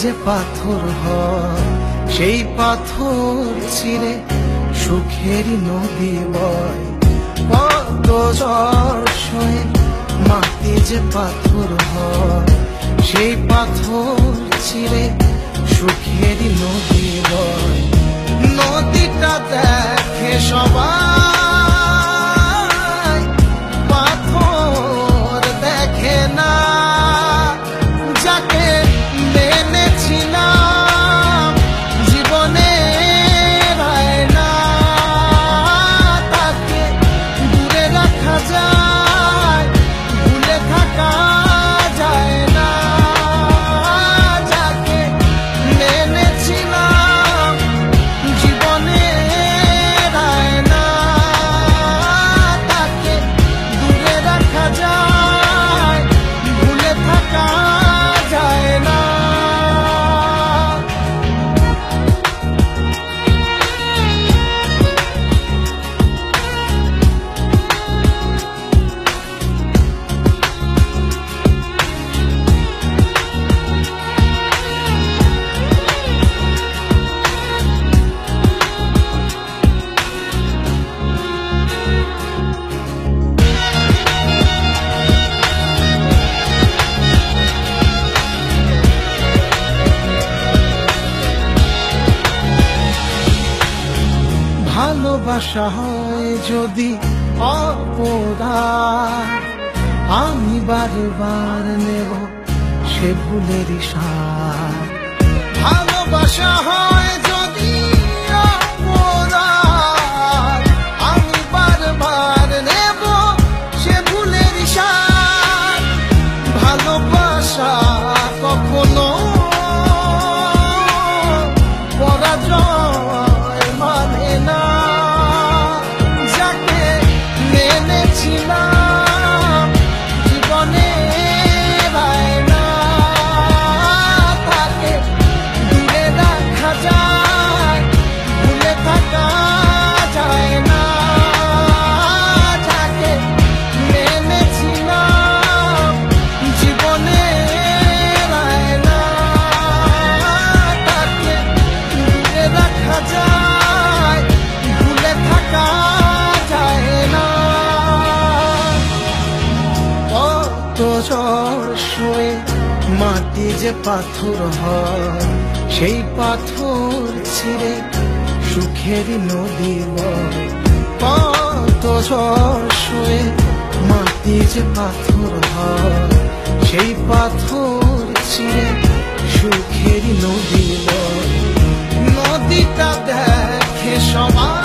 যে পাথর হয় সেই পাথর ছিঁড়ে সুখের নদী বয়। কত ঝড় সয়ে মাটি যে পাথর হয় সেই পাথর ছিঁড়ে সুখের নদী বয়। নদীটা দেখে সবাই, পাথর দেখে না। যাকে মেনেছিলাম জীবনের আয়না, তাকে দূরে রাখা যায়, ভুলে থাকা যায় না। যাকে মেনেছিলাম জীবনের আয়না, তাকে দূরে রাখা যায়, ভুলে থাকা যায় না। ভালোবাসা হয় যদি অপরাধ, আমি বারবার নেব সে ভুলের স্বাদ। ভালোবাসা হয় যদি অপরাধ, আমি বারবার নেব সে ভুলের স্বাদ। ভালোবাসা কখনো পরাজয় মানে না। যাকে মেনেছিলাম জীবনের আয়না, তাকে দূরে রাখা যায়, ভুলে থাকা যায় না। যাকে মেনেছিলাম জীবনের আয়না, তাকে দূরে রাখা যায়, ভুলে থাকা যায় না। কত ঝড় সয়ে মাটি যে পাথর হয় সেই পাথর ছিঁড়ে সুখের নদী বয়। কত ঝড় সয়ে মাটি যে পাথর হয় সেই পাথর ছিঁড়ে সুখের নদী বয়। নদীটা দেখে সবাই,